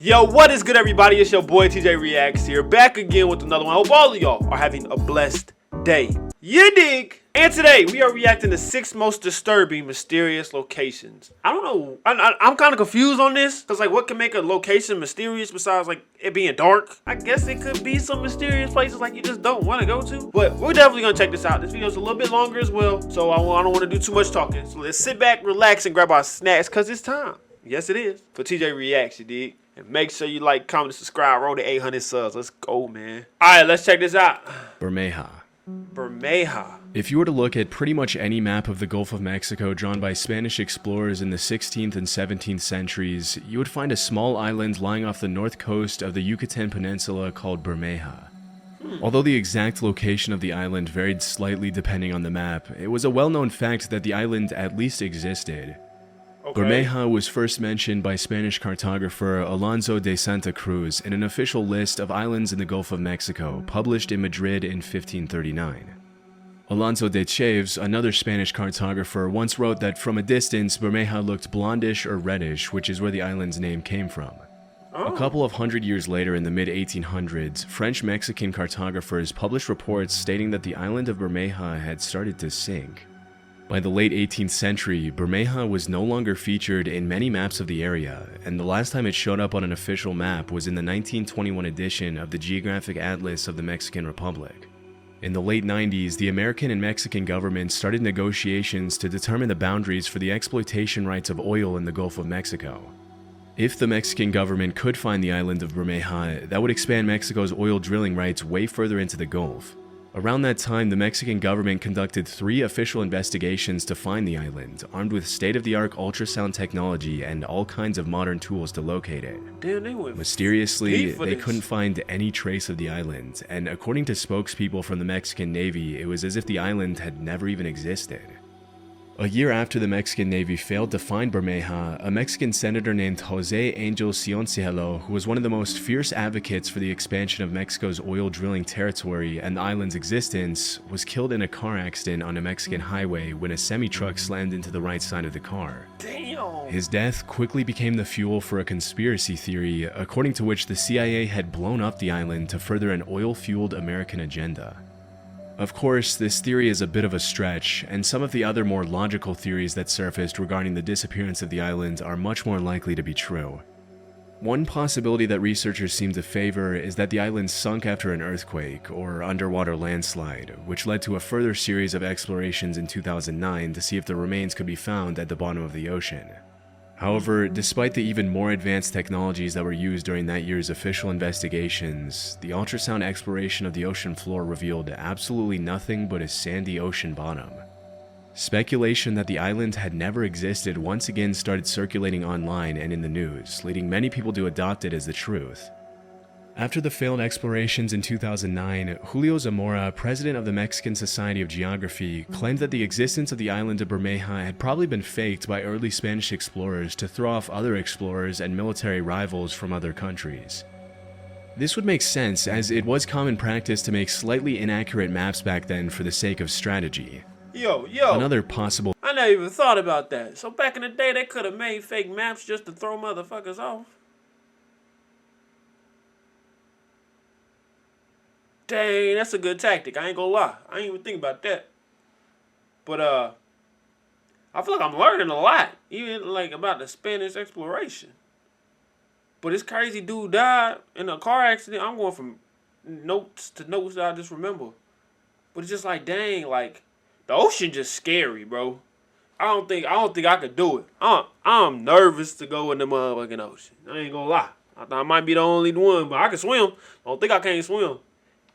Yo, what is good, everybody? It's your boy TJReacts here, back again with another one. I hope all of y'all are having a blessed day. You dig? And today we are reacting to 6 most disturbing mysterious locations. I don't know. I'm kind of confused on this because, like, what can make a location mysterious besides like it being dark? I guess it could be some mysterious places like you just don't want to go to. But we're definitely gonna check this out. This video's a little bit longer as well, so I don't want to do too much talking. So let's sit back, relax, and grab our snacks because it's time. Yes, it is for TJReacts. You dig? And make sure you like, comment, and subscribe. Roll to 800 subs. Let's go, man. All right, let's check this out. Bermeja. If you were to look at pretty much any map of the Gulf of Mexico drawn by Spanish explorers in the 16th and 17th centuries, you would find a small island lying off the north coast of the Yucatan Peninsula called Bermeja. Although the exact location of the island varied slightly depending on the map, it was a well-known fact that the island at least existed. Okay. Bermeja was first mentioned by Spanish cartographer Alonso de Santa Cruz in an official list of islands in the Gulf of Mexico, published in Madrid in 1539. Alonso de Chaves, another Spanish cartographer, once wrote that from a distance, Bermeja looked blondish or reddish, which is where the island's name came from. A couple of hundred years later, in the mid-1800s, French-Mexican cartographers published reports stating that the island of Bermeja had started to sink. By the late 18th century, Bermeja was no longer featured in many maps of the area, and the last time it showed up on an official map was in the 1921 edition of the Geographic Atlas of the Mexican Republic. In the late 90s, the American and Mexican governments started negotiations to determine the boundaries for the exploitation rights of oil in the Gulf of Mexico. If the Mexican government could find the island of Bermeja, that would expand Mexico's oil drilling rights way further into the Gulf. Around that time, the Mexican government conducted 3 official investigations to find the island, armed with state-of-the-art ultrasound technology and all kinds of modern tools to locate it. Damn, Mysteriously, they couldn't find any trace of the island, and according to spokespeople from the Mexican Navy, it was as if the island had never even existed. A year after the Mexican Navy failed to find Bermeja, a Mexican senator named José Angel Cioncielo, who was one of the most fierce advocates for the expansion of Mexico's oil drilling territory and the island's existence, was killed in a car accident on a Mexican highway when a semi-truck slammed into the right side of the car. Damn. His death quickly became the fuel for a conspiracy theory, according to which the CIA had blown up the island to further an oil-fueled American agenda. Of course, this theory is a bit of a stretch, and some of the other more logical theories that surfaced regarding the disappearance of the island are much more likely to be true. One possibility that researchers seem to favor is that the island sunk after an earthquake or underwater landslide, which led to a further series of explorations in 2009 to see if the remains could be found at the bottom of the ocean. However, despite the even more advanced technologies that were used during that year's official investigations, the ultrasound exploration of the ocean floor revealed absolutely nothing but a sandy ocean bottom. Speculation that the island had never existed once again started circulating online and in the news, leading many people to adopt it as the truth. After the failed explorations in 2009, Julio Zamora, president of the Mexican Society of Geography, claimed that the existence of the island of Bermeja had probably been faked by early Spanish explorers to throw off other explorers and military rivals from other countries. This would make sense, as it was common practice to make slightly inaccurate maps back then for the sake of strategy. Yo. Another possible... I never even thought about that. So back in the day, they could have made fake maps just to throw motherfuckers off. Dang, that's a good tactic. I ain't gonna lie. I ain't even think about that. But I feel like I'm learning a lot, even like about the Spanish exploration. But this crazy dude died in a car accident. I'm going from notes to notes that I just remember. But it's just like, dang, like the ocean just scary, bro. I don't think I could do it. I'm nervous to go in the motherfucking ocean. I ain't gonna lie. I thought I might be the only one, but I can swim. I don't think I can't swim.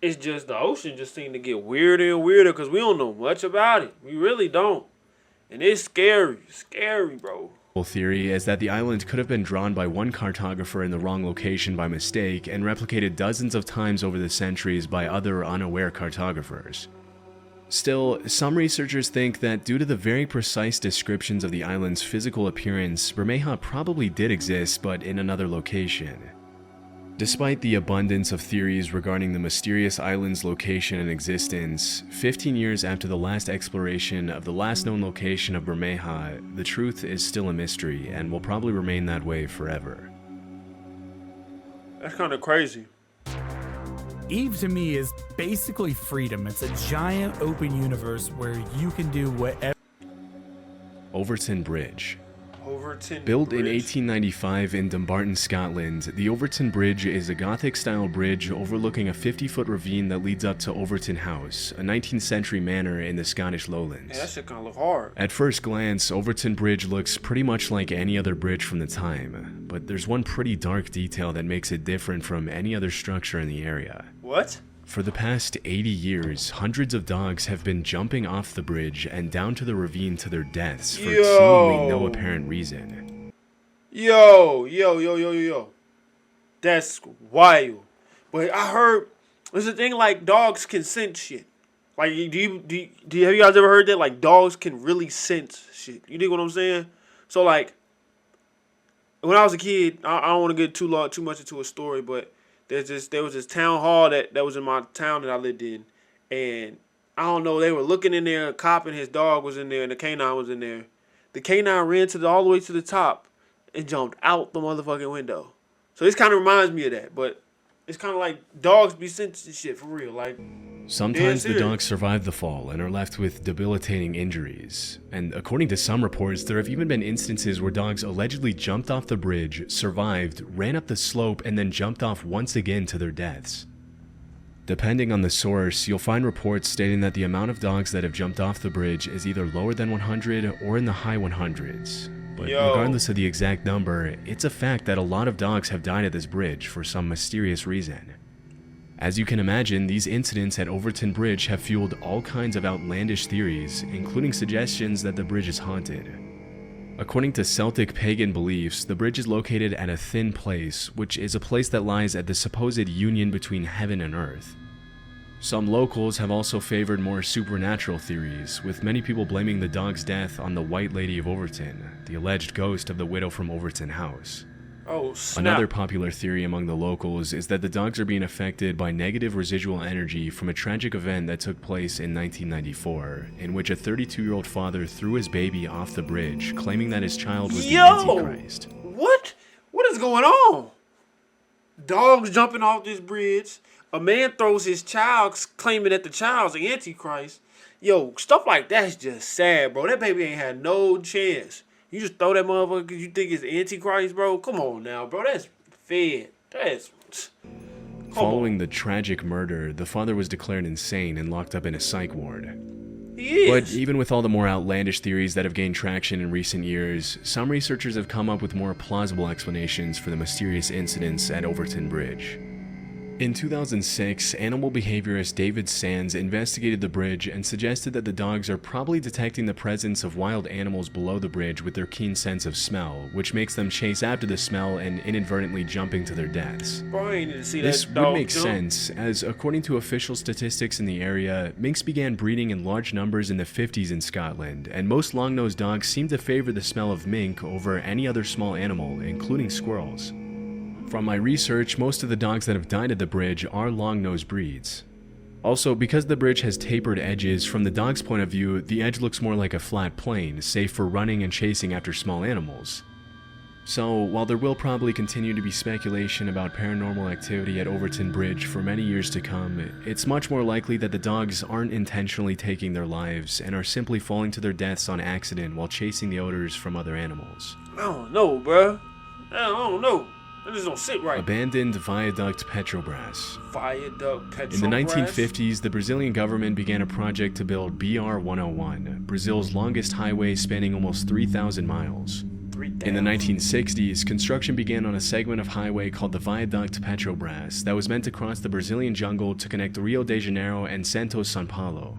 It's just the ocean just seemed to get weirder and weirder because we don't know much about it. We really don't. And it's scary. Scary, bro. Theory is that the island could have been drawn by one cartographer in the wrong location by mistake and replicated dozens of times over the centuries by other unaware cartographers. Still, some researchers think that due to the very precise descriptions of the island's physical appearance, Bermeja probably did exist, but in another location. Despite the abundance of theories regarding the mysterious island's location and existence, 15 years after the last exploration of the last known location of Bermeja, the truth is still a mystery and will probably remain that way forever. That's kind of crazy. Eve to me is basically freedom. It's a giant open universe where you can do whatever. Overton Bridge. Overton Built in Bridge. 1895 in Dumbarton, Scotland, the Overton Bridge is a Gothic-style bridge overlooking a 50-foot ravine that leads up to Overton House, a 19th century manor in the Scottish lowlands. Yeah, that shit kind of look hard. At first glance, Overton Bridge looks pretty much like any other bridge from the time, but there's one pretty dark detail that makes it different from any other structure in the area. What? For the past 80 years, hundreds of dogs have been jumping off the bridge and down to the ravine to their deaths for seemingly no apparent reason. Yo. That's wild. But I heard there's a thing like dogs can sense shit. Like, have you guys ever heard that? Like, dogs can really sense shit. You dig what I'm saying? So, like, when I was a kid, I don't want to get too much into a story, but there was this town hall that was in my town that I lived in, and I don't know, they were looking in there, a cop and his dog was in there, and the canine was in there. The canine ran all the way to the top and jumped out the motherfucking window. So this kind of reminds me of that, but it's kind of like dogs be sensing shit for real, like. Sometimes the dogs survive the fall and are left with debilitating injuries. And according to some reports, there have even been instances where dogs allegedly jumped off the bridge, survived, ran up the slope, and then jumped off once again to their deaths. Depending on the source, you'll find reports stating that the amount of dogs that have jumped off the bridge is either lower than 100 or in the high 100s. But regardless of the exact number, it's a fact that a lot of dogs have died at this bridge for some mysterious reason. As you can imagine, these incidents at Overton Bridge have fueled all kinds of outlandish theories, including suggestions that the bridge is haunted. According to Celtic pagan beliefs, the bridge is located at a thin place, which is a place that lies at the supposed union between heaven and earth. Some locals have also favored more supernatural theories, with many people blaming the dog's death on the White Lady of Overton, the alleged ghost of the widow from Overton House. Oh, snap. Another popular theory among the locals is that the dogs are being affected by negative residual energy from a tragic event that took place in 1994, in which a 32-year-old father threw his baby off the bridge, claiming that his child was the Antichrist. What? What is going on? Dogs jumping off this bridge. A man throws his child, claiming that the child's the Antichrist. Yo, stuff like that's just sad, bro. That baby ain't had no chance. You just throw that motherfucker because you think it's Antichrist, bro? Come on now, bro. That's fed. Following the tragic murder, the father was declared insane and locked up in a psych ward. He is. But even with all the more outlandish theories that have gained traction in recent years, some researchers have come up with more plausible explanations for the mysterious incidents at Overton Bridge. In 2006, animal behaviorist David Sands investigated the bridge and suggested that the dogs are probably detecting the presence of wild animals below the bridge with their keen sense of smell, which makes them chase after the smell and inadvertently jumping to their deaths. Bro, I ain't need to see This that would dog make jump. sense, as according to official statistics in the area, minks began breeding in large numbers in the 50s in Scotland, and most long-nosed dogs seem to favor the smell of mink over any other small animal, including squirrels. From my research, most of the dogs that have died at the bridge are long-nosed breeds. Also, because the bridge has tapered edges, from the dog's point of view, the edge looks more like a flat plane, safe for running and chasing after small animals. So, while there will probably continue to be speculation about paranormal activity at Overton Bridge for many years to come, it's much more likely that the dogs aren't intentionally taking their lives and are simply falling to their deaths on accident while chasing the odors from other animals. I don't know, bro. I don't know. That just don't sit right. Abandoned Viaduct Petrobras. Viaduct Petrobras. In the 1950s, the Brazilian government began a project to build BR-101, Brazil's longest highway spanning almost 3,000 miles. In the 1960s, construction began on a segment of highway called the Viaduct Petrobras that was meant to cross the Brazilian jungle to connect Rio de Janeiro and Santos, São Paulo.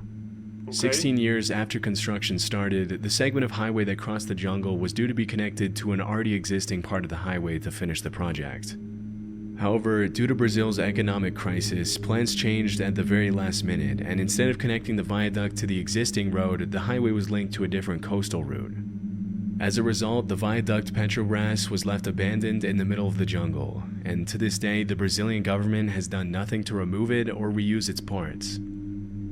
16 years after construction started, the segment of highway that crossed the jungle was due to be connected to an already existing part of the highway to finish the project. However, due to Brazil's economic crisis, plans changed at the very last minute, and instead of connecting the viaduct to the existing road, the highway was linked to a different coastal route. As a result, the Viaduct Petrobras was left abandoned in the middle of the jungle, and to this day, the Brazilian government has done nothing to remove it or reuse its parts.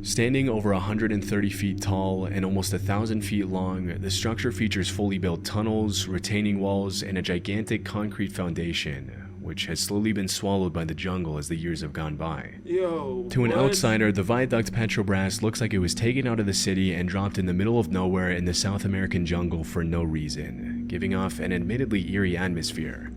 Standing over 130 feet tall and almost 1,000 feet long, the structure features fully built tunnels, retaining walls, and a gigantic concrete foundation, which has slowly been swallowed by the jungle as the years have gone by. Yo, To an what? outsider, the viaduct Petrobras looks like it was taken out of the city and dropped in the middle of nowhere in the South American jungle for no reason, giving off an admittedly eerie atmosphere.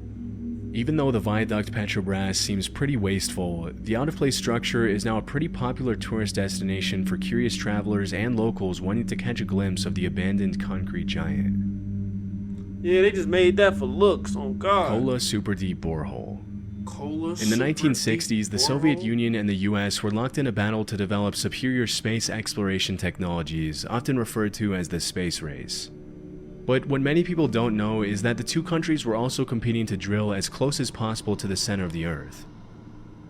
Even though the viaduct Petrobras seems pretty wasteful, the out-of-place structure is now a pretty popular tourist destination for curious travelers and locals wanting to catch a glimpse of the abandoned concrete giant. Yeah, they just made that for looks, on God. Kola Super Deep Borehole. Kola In the Super 1960s, Deep the Soviet Borehole? Union and the US were locked in a battle to develop superior space exploration technologies, often referred to as the space race. But what many people don't know is that the two countries were also competing to drill as close as possible to the center of the Earth.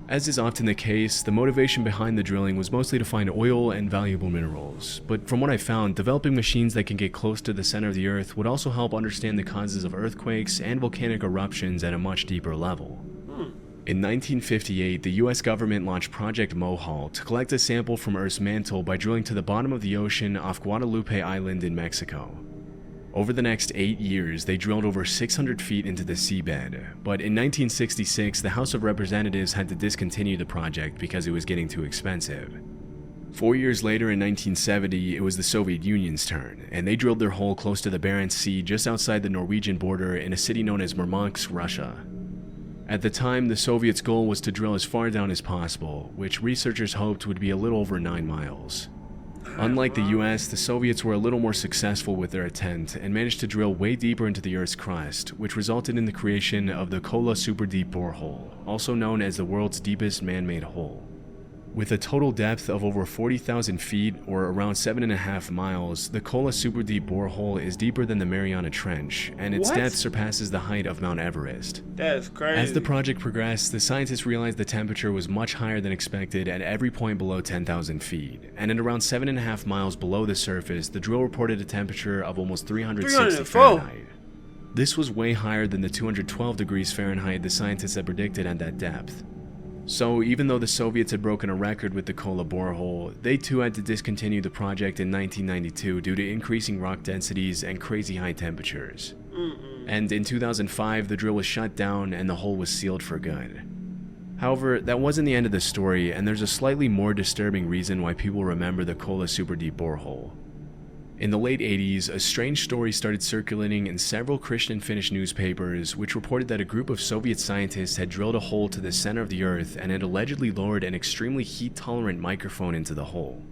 As is often the case, the motivation behind the drilling was mostly to find oil and valuable minerals, but from what I found, developing machines that can get close to the center of the Earth would also help understand the causes of earthquakes and volcanic eruptions at a much deeper level. In 1958, the US government launched Project Mohawk to collect a sample from Earth's mantle by drilling to the bottom of the ocean off Guadalupe Island in Mexico. Over the next 8 years, they drilled over 600 feet into the seabed, but in 1966, the House of Representatives had to discontinue the project because it was getting too expensive. 4 years later, in 1970, it was the Soviet Union's turn, and they drilled their hole close to the Barents Sea just outside the Norwegian border in a city known as Murmansk, Russia. At the time, the Soviets' goal was to drill as far down as possible, which researchers hoped would be a little over 9 miles. Unlike the US, the Soviets were a little more successful with their attempt and managed to drill way deeper into the Earth's crust, which resulted in the creation of the Kola Super Deep Borehole, also known as the world's deepest man-made hole. With a total depth of over 40,000 feet, or around 7.5 miles, the Kola Super Deep Borehole is deeper than the Mariana Trench, and its What? depth surpasses the height of Mount Everest. That's crazy. As the project progressed, the scientists realized the temperature was much higher than expected at every point below 10,000 feet, and at around 7.5 miles below the surface, the drill reported a temperature of almost 360 304. Fahrenheit. This was way higher than the 212 degrees Fahrenheit the scientists had predicted at that depth. So even though the Soviets had broken a record with the Kola borehole, they too had to discontinue the project in 1992 due to increasing rock densities and crazy high temperatures. And in 2005, the drill was shut down and the hole was sealed for good. However, that wasn't the end of the story, and there's a slightly more disturbing reason why people remember the Kola Super Deep Borehole. In the late 80s, a strange story started circulating in several Christian Finnish newspapers, which reported that a group of Soviet scientists had drilled a hole to the center of the Earth and had allegedly lowered an extremely heat-tolerant microphone into the hole.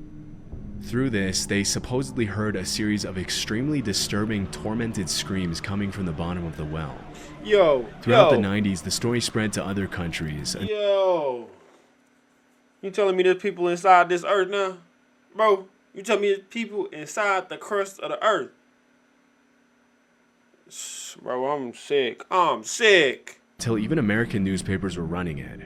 Through this, they supposedly heard a series of extremely disturbing, tormented screams coming from the bottom of the well. Yo, Throughout yo, the 90s, the story spread to other countries. Yo. You telling me there's people inside this earth now? Bro, you telling me there's people inside the crust of the earth? Bro, I'm sick. I'm sick. Until even American newspapers were running it.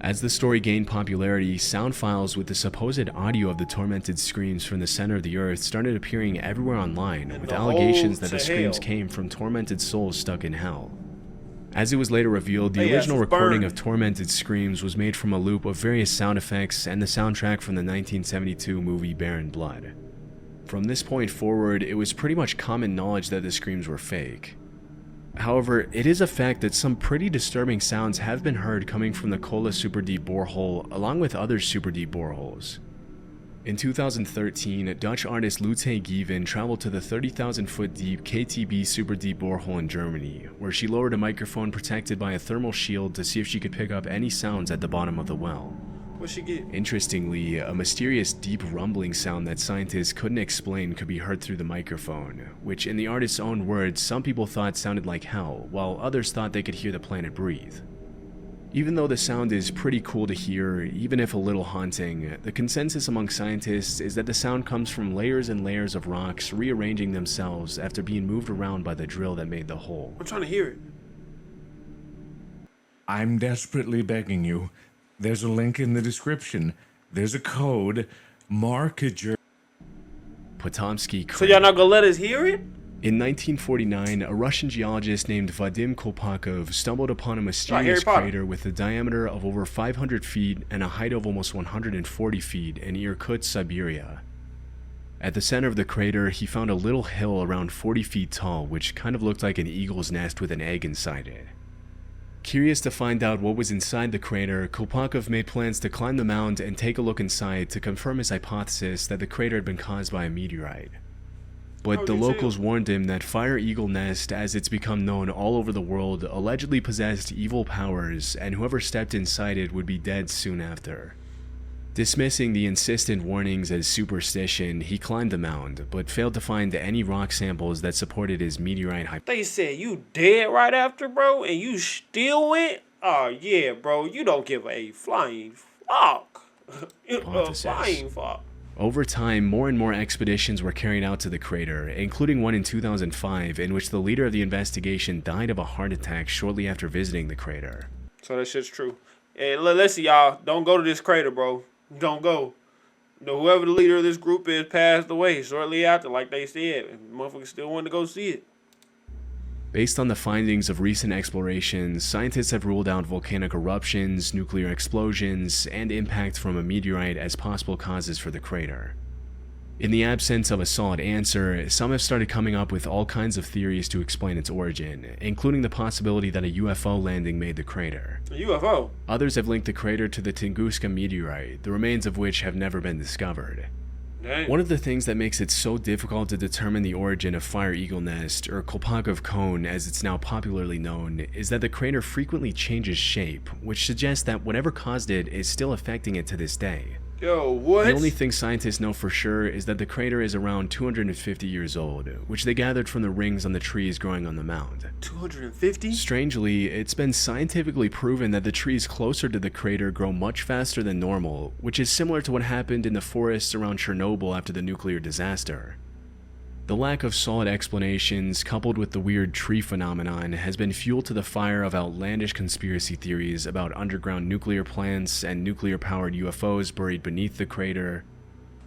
As the story gained popularity, sound files with the supposed audio of the tormented screams from the center of the Earth started appearing everywhere online, And with the allegations whole that the to screams hell. came from tormented souls stuck in hell. As it was later revealed, the Hey, yes, original it's recording burned. of tormented screams was made from a loop of various sound effects and the soundtrack from the 1972 movie Barren Blood. From this point forward, it was pretty much common knowledge that the screams were fake. However, it is a fact that some pretty disturbing sounds have been heard coming from the Kola Super Deep Borehole, along with other super deep boreholes. In 2013, Dutch artist Lute Gieven traveled to the 30,000-foot deep KTB Super Deep Borehole in Germany, where she lowered a microphone protected by a thermal shield to see if she could pick up any sounds at the bottom of the well. What'd she get? Interestingly, a mysterious deep rumbling sound that scientists couldn't explain could be heard through the microphone, which in the artist's own words, some people thought sounded like hell, while others thought they could hear the planet breathe. Even though the sound is pretty cool to hear, even if a little haunting, the consensus among scientists is that the sound comes from layers and layers of rocks rearranging themselves after being moved around by the drill that made the hole. I'm trying to hear it. I'm desperately begging you. There's a link in the description. There's a code. Mark a jerk. Potomsky So y'all not gonna let us hear it? In 1949, a Russian geologist named Vadim Kolpakov stumbled upon a Harry mysterious Potter. crater with a diameter of over 500 feet and a height of almost 140 feet in Irkutsk, Siberia. At the center of the crater, he found a little hill around 40 feet tall, which kind of looked like an eagle's nest with an egg inside it. Curious to find out what was inside the crater, Kolpakov made plans to climb the mound and take a look inside to confirm his hypothesis that the crater had been caused by a meteorite. But the locals warned him that Fire Eagle Nest, as it's become known all over the world, allegedly possessed evil powers, and whoever stepped inside it would be dead soon after. Dismissing the insistent warnings as superstition, he climbed the mound, but failed to find any rock samples that supported his meteorite hypothesis. They said you dead right after, bro, and you still went? Oh, yeah, bro, you don't give a flying fuck. A flying fuck. Over time, more and more expeditions were carried out to the crater, including one in 2005, in which the leader of the investigation died of a heart attack shortly after visiting the crater. So that shit's true. And listen, y'all, don't go to this crater, bro. Don't go. Whoever the leader of this group is passed away shortly after, like they said. And motherfuckers still want to go see it. Based on the findings of recent explorations, scientists have ruled out volcanic eruptions, nuclear explosions, and impact from a meteorite as possible causes for the crater. In the absence of a solid answer, some have started coming up with all kinds of theories to explain its origin, including the possibility that a UFO landing made the crater. A UFO? Others have linked the crater to the Tunguska meteorite, the remains of which have never been discovered. Dang. One of the things that makes it so difficult to determine the origin of Fire Eagle Nest, or Kolpakov Cone as it's now popularly known, is that the crater frequently changes shape, which suggests that whatever caused it is still affecting it to this day. Yo, what? The only thing scientists know for sure is that the crater is around 250 years old, which they gathered from the rings on the trees growing on the mound. 250? Strangely, it's been scientifically proven that the trees closer to the crater grow much faster than normal, which is similar to what happened in the forests around Chernobyl after the nuclear disaster. The lack of solid explanations, coupled with the weird tree phenomenon, has been fuel to the fire of outlandish conspiracy theories about underground nuclear plants and nuclear-powered UFOs buried beneath the crater.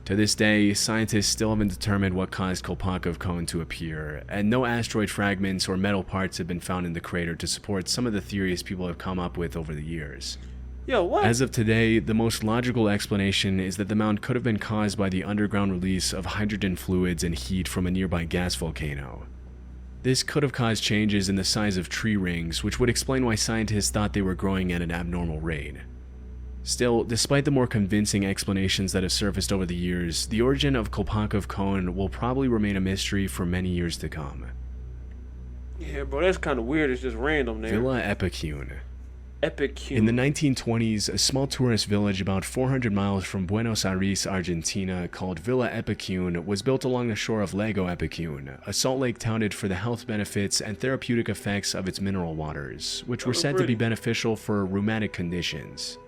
To this day, scientists still haven't determined what caused Kolpakov Cone to appear, and no asteroid fragments or metal parts have been found in the crater to support some of the theories people have come up with over the years. Yo, what? As of today, the most logical explanation is that the mound could have been caused by the underground release of hydrogen fluids and heat from a nearby gas volcano. This could have caused changes in the size of tree rings, which would explain why scientists thought they were growing at an abnormal rate. Still, despite the more convincing explanations that have surfaced over the years, the origin of Kolpakov Cone will probably remain a mystery for many years to come. Yeah, bro, that's kind of weird. It's just random there. Villa Epicune. Epicune. In the 1920s, a small tourist village about 400 miles from Buenos Aires, Argentina, called Villa Epicune was built along the shore of Lago Epicune, a salt lake touted for the health benefits and therapeutic effects of its mineral waters, which were said to be beneficial for rheumatic conditions.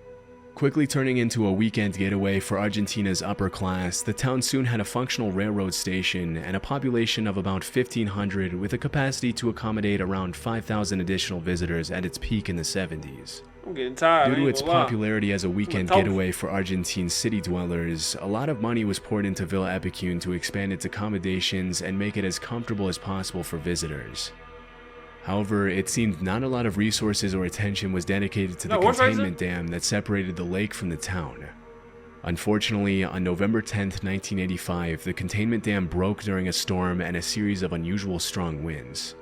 Quickly turning into a weekend getaway for Argentina's upper class, the town soon had a functional railroad station and a population of about 1,500 with a capacity to accommodate around 5,000 additional visitors at its peak in the 70s. I'm getting tired. Due to its popularity as a weekend getaway for Argentine city dwellers, a lot of money was poured into Villa Epicune to expand its accommodations and make it as comfortable as possible for visitors. However, it seemed not a lot of resources or attention was dedicated to the containment dam that separated the lake from the town. Unfortunately, on November 10, 1985, the containment dam broke during a storm and a series of unusual strong winds.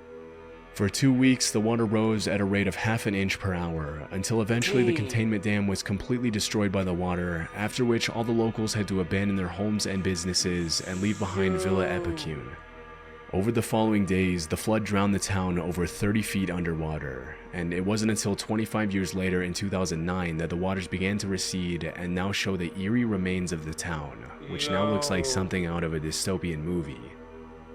For 2 weeks, the water rose at a rate of half an inch per hour, until eventually the containment dam was completely destroyed by the water, after which all the locals had to abandon their homes and businesses and leave behind Villa Epicune. Over the following days, the flood drowned the town over 30 feet underwater, and it wasn't until 25 years later in 2009 that the waters began to recede and now show the eerie remains of the town, which now looks like something out of a dystopian movie.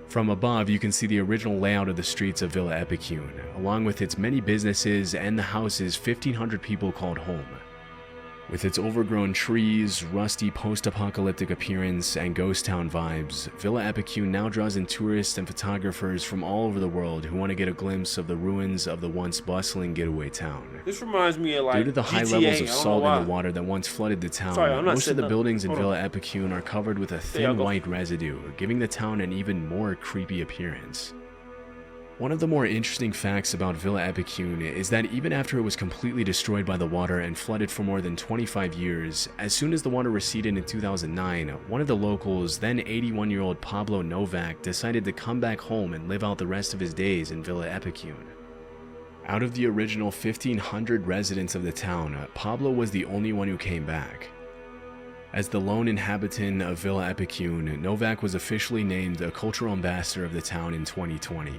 From above, you can see the original layout of the streets of Villa Epicune, along with its many businesses and the houses 1,500 people called home. With its overgrown trees, rusty post-apocalyptic appearance, and ghost town vibes, Villa Epicune now draws in tourists and photographers from all over the world who want to get a glimpse of the ruins of the once bustling getaway town. This reminds me of like Due to the high GTA, levels of salt in the water that once flooded the town, most of the buildings in Villa Epicune are covered with a thin white residue, giving the town an even more creepy appearance. One of the more interesting facts about Villa Epicune is that even after it was completely destroyed by the water and flooded for more than 25 years, as soon as the water receded in 2009, one of the locals, then 81-year-old Pablo Novak, decided to come back home and live out the rest of his days in Villa Epicune. Out of the original 1,500 residents of the town, Pablo was the only one who came back. As the lone inhabitant of Villa Epicune, Novak was officially named a cultural ambassador of the town in 2020.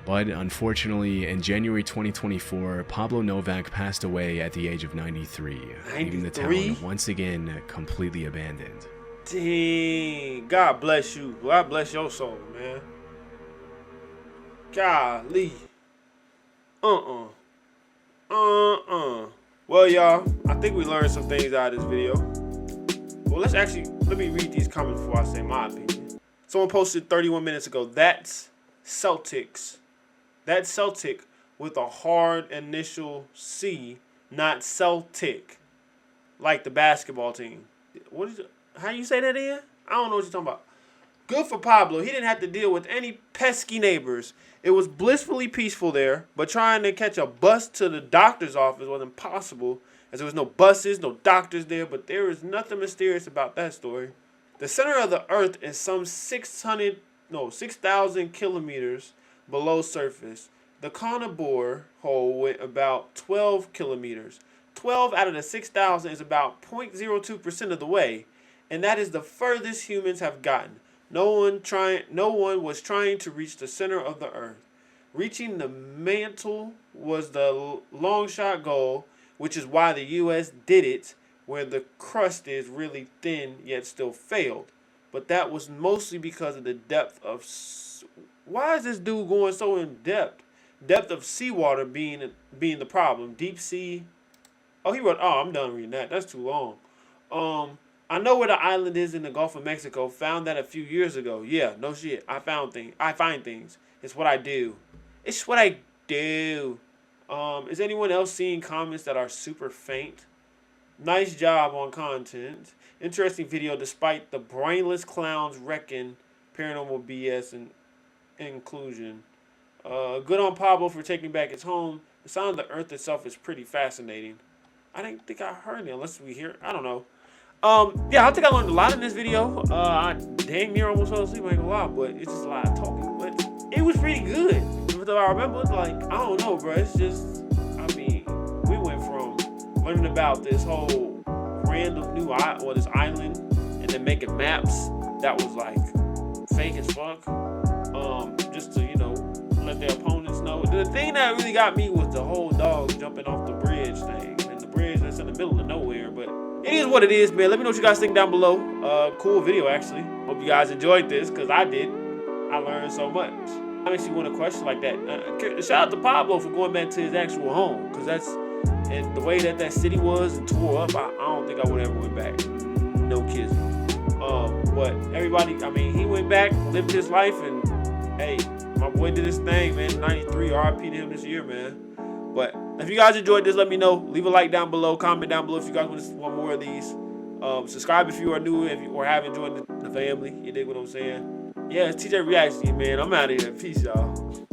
But unfortunately, in January 2024, Pablo Novak passed away at the age of 93, leaving the town once again completely abandoned. Dang, God bless you. God bless your soul, man. Golly. Well, y'all, I think we learned some things out of this video. Well, let me read these comments before I say my opinion. Someone posted 31 minutes ago, that's Celtics. That's Celtic with a hard initial C, not Celtic, like the basketball team. What is it? How you say that again? I don't know what you're talking about. Good for Pablo. He didn't have to deal with any pesky neighbors. It was blissfully peaceful there, but trying to catch a bus to the doctor's office was impossible, as there was no buses, no doctors there, but there is nothing mysterious about that story. The center of the earth is some 6,000 kilometers below surface. The Connor hole went about 12 kilometers. 12 out of the 6,000 is about 0.02% of the way, and that is the furthest humans have gotten. No one was trying to reach the center of the earth. Reaching the mantle was the long shot goal, which is why the U.S. did it where the crust is really thin yet still failed. But that was mostly because of the depth of... Why is this dude going so in depth? Depth of seawater being the problem. Deep sea... Oh, he wrote... Oh, I'm done reading that. That's too long. I know where the island is in the Gulf of Mexico. Found that a few years ago. Yeah, no shit. I find things. It's what I do. It's what I do. Is anyone else seeing comments that are super faint? Nice job on content. Interesting video despite the brainless clowns wrecking paranormal BS and inclusion. Good on Pablo for taking back his home. The sound of the earth itself is pretty fascinating. I didn't think I heard it unless we hear. I don't know. Yeah, I think I learned a lot in this video. I dang near almost fell asleep, I ain't gonna lie, but it's just a lot of talking. But it was pretty good. But I remember, like, I don't know, bro. It's just, I mean, we went from learning about this whole random new this island, and then making maps that was like fake as fuck. Just to, let their opponents know. The thing that really got me was the whole dog jumping off the bridge thing, and the bridge that's in the middle of nowhere, but. It is what it is, man. Let me know what you guys think down below. Cool video, actually. Hope you guys enjoyed this, because I did. I learned so much. I makes you want to question like that. Shout out to Pablo for going back to his actual home, because that's and the way that city was and tore up. I don't think I would ever went back. No kidding. But everybody, I mean, he went back, lived his life, and hey, my boy did his thing, man. 93, RIP to him this year, man. But if you guys enjoyed this, let me know. Leave a like down below. Comment down below if you guys want more of these. Subscribe if you are new or haven't joined the family. You dig what I'm saying? Yeah, it's TJReacts, man. I'm out of here. Peace, y'all.